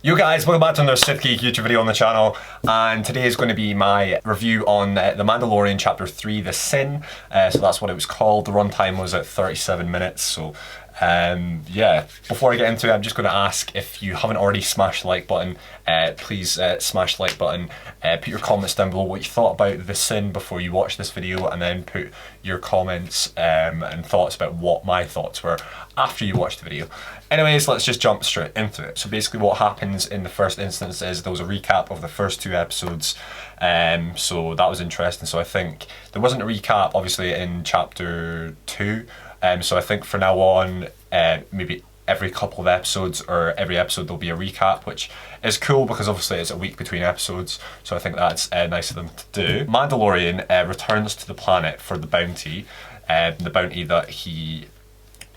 Yo guys, welcome back to another SithGeek YouTube video on the channel, and today is going to be my review on The Mandalorian Chapter 3, The Sin. So that's what it was called. The runtime was at 37 minutes, so yeah. Before I get into it, I'm just going to ask, if you haven't already smashed the like button, please smash the like button, put your comments down below what you thought about The Sin before you watch this video, and then put your comments and thoughts about what my thoughts were after you watch the video. Anyways, let's just jump straight into it. So basically what happens in the first instance is there was a recap of the first two episodes, so that was interesting. So I think there wasn't a recap obviously in chapter 2, so I think from now on, maybe every couple of episodes or every episode there'll be a recap, which is cool because obviously it's a week between episodes, so I think that's nice of them to do. Mandalorian returns to the planet for the bounty that he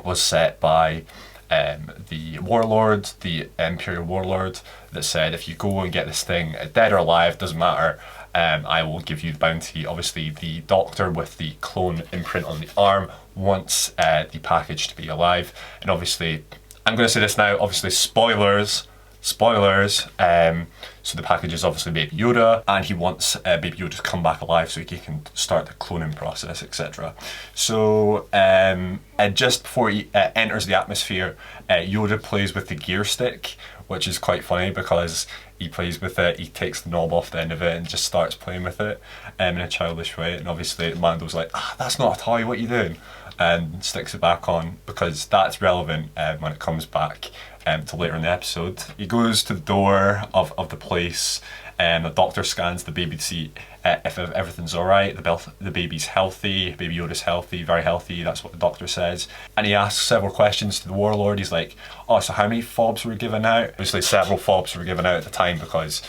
was set by the warlord, the Imperial warlord, that said if you go and get this thing, dead or alive, doesn't matter, I will give you the bounty. Obviously the doctor with the clone imprint on the arm wants the package to be alive, and obviously, I'm going to say this now, obviously spoilers, so the package is obviously Baby Yoda, and he wants Baby Yoda to come back alive so he can start the cloning process, etc. So just before he enters the atmosphere, Yoda plays with the gear stick, which is quite funny because he plays with it, he takes the knob off the end of it and just starts playing with it in a childish way, and obviously Mando's like, that's not a toy, what are you doing? And sticks it back on because that's relevant when it comes back to later in the episode. He goes to the door of the place, and the doctor scans the baby to see if everything's alright. The baby's healthy, Baby Yoda's healthy, very healthy, that's what the doctor says. And he asks several questions to the warlord. He's like, oh, so how many fobs were given out? Obviously several fobs were given out at the time because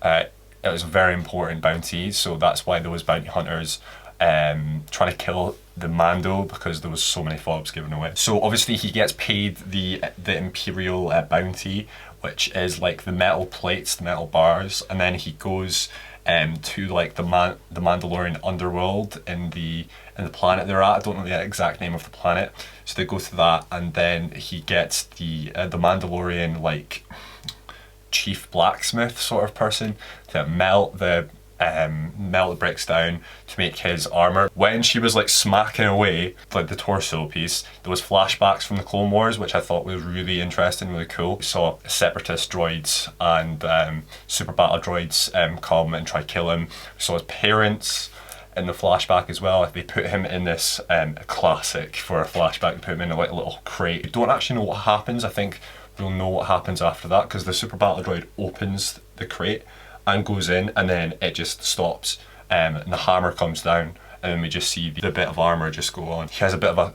it was a very important bounty, so that's why those bounty hunters trying to kill the Mando, because there was so many fobs given away. So obviously he gets paid the Imperial bounty, which is like the metal plates, the metal bars, and then he goes to like the Mandalorian underworld in the planet they're at. I don't know the exact name of the planet, so they go to that, and then he gets the Mandalorian like chief blacksmith sort of person to melt the bricks down to make his armor. When she was like smacking away like the torso piece, there was flashbacks from the Clone Wars, which I thought was really interesting, really cool. We saw separatist droids and super battle droids come and try to kill him. We saw his parents in the flashback as well. They put him in this classic for a flashback, they put him in like a little crate. We don't actually know what happens. I think we'll know what happens after that, because the super battle droid opens the crate and goes in, and then it just stops, and the hammer comes down, and then we just see the bit of armor just go on. He has a bit of a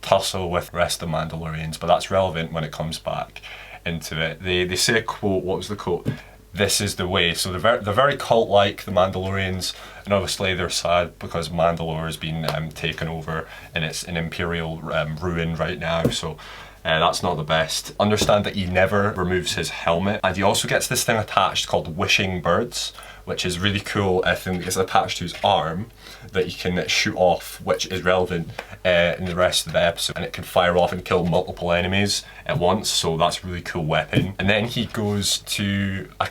tussle with the rest of the Mandalorians, but that's relevant when it comes back into it. They say a quote. What was the quote? This is the way. So they're very cult-like, the Mandalorians, and obviously they're sad because Mandalore has been taken over and it's an Imperial ruin right now, so that's not the best. Understand that he never removes his helmet, and he also gets this thing attached called wishing birds, which is really cool. I think it's attached to his arm that he can shoot off, which is relevant in the rest of the episode, and it can fire off and kill multiple enemies at once, so that's a really cool weapon. And then he goes to, I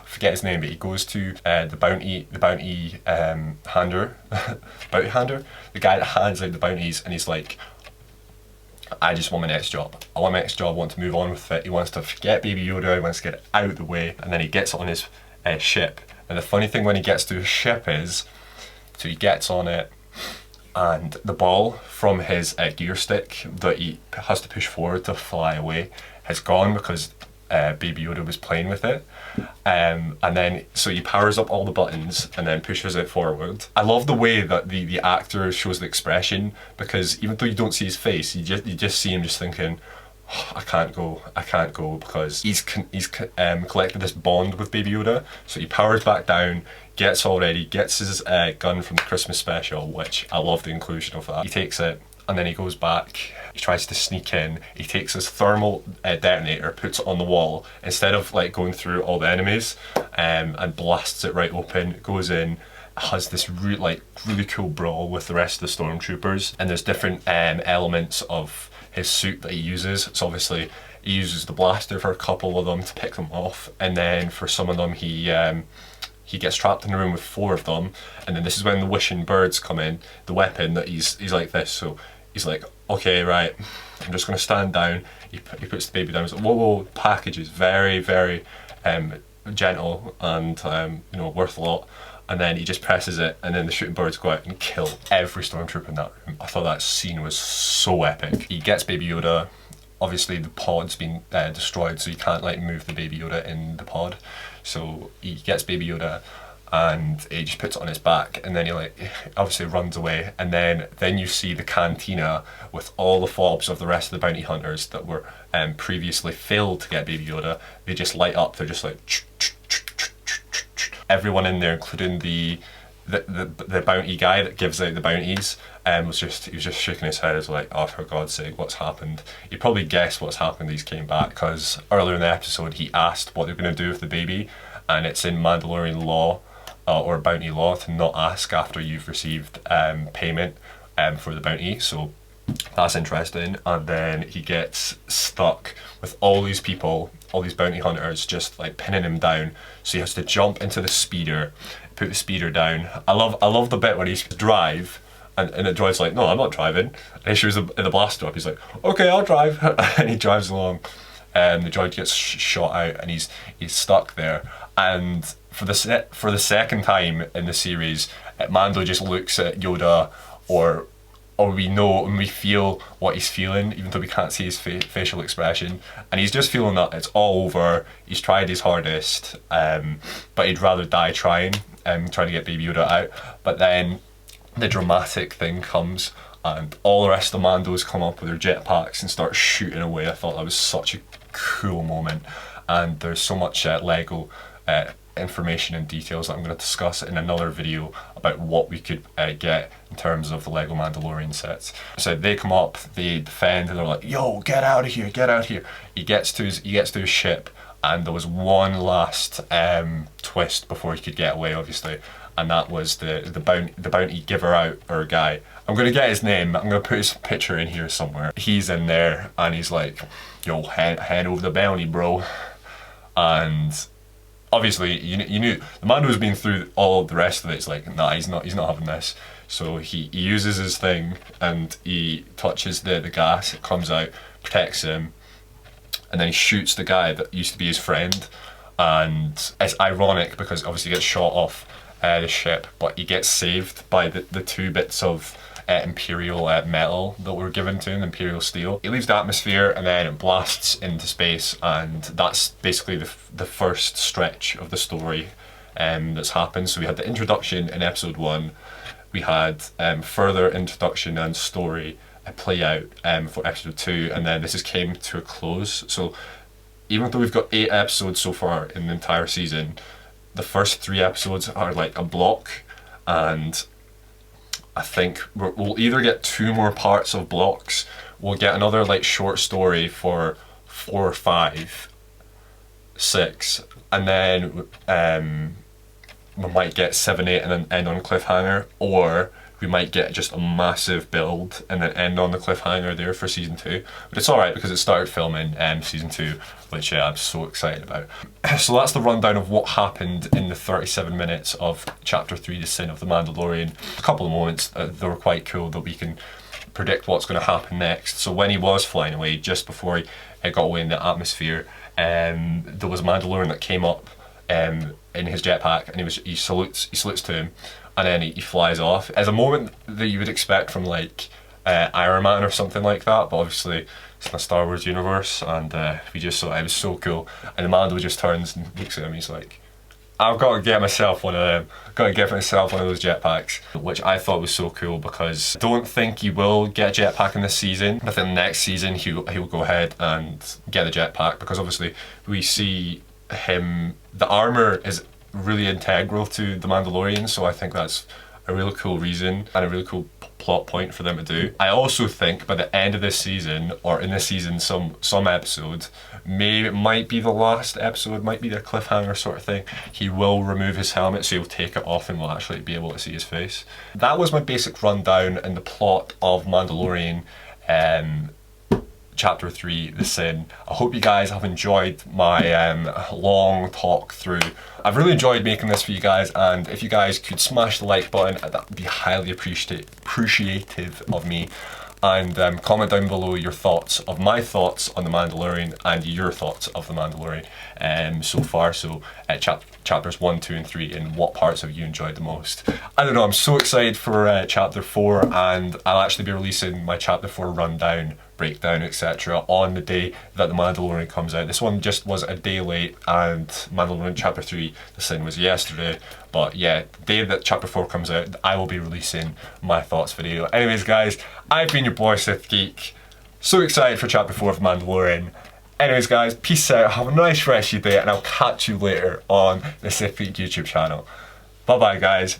forget his name, but he goes to the bounty hander, the guy that hands out the bounties, and he's like, I just want my next job. I want my next job, I want to move on with it. He wants to forget Baby Yoda, he wants to get it out of the way, and then he gets on his ship. And the funny thing when he gets to his ship is, so he gets on it, and the ball from his gear stick that he has to push forward to fly away has gone because Baby Yoda was playing with it. And then, so he powers up all the buttons and then pushes it forward. I love the way that the actor shows the expression, because even though you don't see his face, you just see him just thinking, oh, I can't go, because he's collected this bond with Baby Yoda. So he powers back down, gets all ready, gets his gun from the Christmas special, which I love the inclusion of that. He takes it, and then he goes back, he tries to sneak in, he takes his thermal detonator, puts it on the wall, instead of like going through all the enemies, and blasts it right open, goes in, has this really cool brawl with the rest of the stormtroopers, and there's different elements of his suit that he uses. So obviously He uses the blaster for a couple of them to pick them off, and then for some of them he gets trapped in a room with 4 of them, and then this is when the wishing birds come in, the weapon that he's like this, so he's like, okay, right, I'm just going to stand down. He puts the baby down, he's like, whoa, whoa, the package is very, very gentle and you know, worth a lot. And then he just presses it, and then the shooting birds go out and kill every stormtrooper in that room. I thought that scene was so epic. He gets Baby Yoda. Obviously the pod's been destroyed, so you can't like move the Baby Yoda in the pod. So he gets Baby Yoda and he just puts it on his back, and then he like obviously runs away, and then you see the cantina with all the fobs of the rest of the bounty hunters that were previously failed to get Baby Yoda. They just light up. They're just like everyone in there, including the bounty guy that gives out the bounties, he was just shaking his head as like, oh, for God's sake, what's happened? You probably guessed what's happened. He's came back because earlier in the episode he asked what they're going to do with the baby, and it's in Mandalorian law or bounty law to not ask after you've received payment for the bounty. So that's interesting. And then he gets stuck with all these people, all these bounty hunters just like pinning him down, so he has to jump into the speeder, put the speeder down. I love the bit where he's drive and the droid's like, no, I'm not driving, and he shows the blaster up. He's like, okay, I'll drive. And he drives along, and the droid gets shot out, and he's stuck there. And for the second time in the series, Mando just looks at Yoda, or we know and we feel what he's feeling, even though we can't see his facial expression, and he's just feeling that it's all over. He's tried his hardest, but he'd rather die trying to get Baby Yoda out. But then the dramatic thing comes, and all the rest of the Mandos come up with their jetpacks and start shooting away. I thought that was such a cool moment, and there's so much Lego information and details that I'm going to discuss in another video about what we could get in terms of the Lego Mandalorian sets. So they come up, they defend, and they're like, yo, get out of here, get out of here. He gets to his ship, and there was one last twist before he could get away, obviously, and that was the bounty giver out, or guy. I'm going to get his name, I'm going to put his picture in here somewhere. He's in there, and he's like, yo, hand over the bounty, bro. And obviously, you knew the Mando's been through all the rest of it. It's like, nah, he's not having this. So he uses his thing, and he touches the gas. It comes out, protects him, and then he shoots the guy that used to be his friend. And it's ironic because obviously he gets shot off the ship, but he gets saved by the 2 bits of Imperial metal that were given to him, Imperial steel. He leaves the atmosphere, and then it blasts into space, and that's basically the first stretch of the story that's happened. So we had the introduction in episode 1, we had further introduction and story play out for episode 2, and then this has came to a close. So even though we've got 8 episodes so far in the entire season, the first 3 episodes are like a block, and I think we'll either get 2 more parts of blocks, we'll get another like short story for 4, 5, 6, and then we might get 7, 8 and then end on a cliffhanger, or we might get just a massive build and then end on the cliffhanger there for season 2. But it's alright because it started filming season 2, which I'm so excited about. So that's the rundown of what happened in the 37 minutes of Chapter 3, The Sin of the Mandalorian. A couple of moments that were quite cool that we can predict what's going to happen next. So when he was flying away, just before he got away in the atmosphere, there was a Mandalorian that came up in his jetpack, and he salutes to him, and then he flies off. As a moment that you would expect from like Iron Man or something like that, but obviously it's in the Star Wars universe, and we just saw it was so cool. And the Mando just turns and looks at him, he's like, I've got to get myself one of them, got to get myself one of those jetpacks, which I thought was so cool, because I don't think he will get a jetpack in this season. But then next season he'll go ahead and get the jetpack, because obviously we see him, the armor is really integral to the Mandalorian, so I think that's a really cool reason and a really cool plot point for them to do. I also think by the end of this season, or in this season, some episode, maybe it might be the last episode, might be the cliffhanger sort of thing, he will remove his helmet, so he'll take it off and we'll actually be able to see his face. That was my basic rundown and the plot of Mandalorian Chapter 3, The Sin. I hope you guys have enjoyed my long talk through. I've really enjoyed making this for you guys, and if you guys could smash the like button, that would be highly appreciative of me. And comment down below your thoughts of my thoughts on The Mandalorian and your thoughts of The Mandalorian so far. So chapters 1, 2 and 3, and what parts have you enjoyed the most? I don't know, I'm so excited for chapter 4, and I'll actually be releasing my chapter 4 rundown, breakdown, etc. on the day that The Mandalorian comes out. This one just was a day late, and Mandalorian chapter 3, The Sin, was yesterday. But yeah, the day that chapter 4 comes out, I will be releasing my thoughts video. Anyways guys, I've been your boy SithGeek. So excited for chapter 4 of Mandalorian. Anyways guys, peace out, have a nice rest of your day, and I'll catch you later on the SithGeek YouTube channel. Bye bye guys.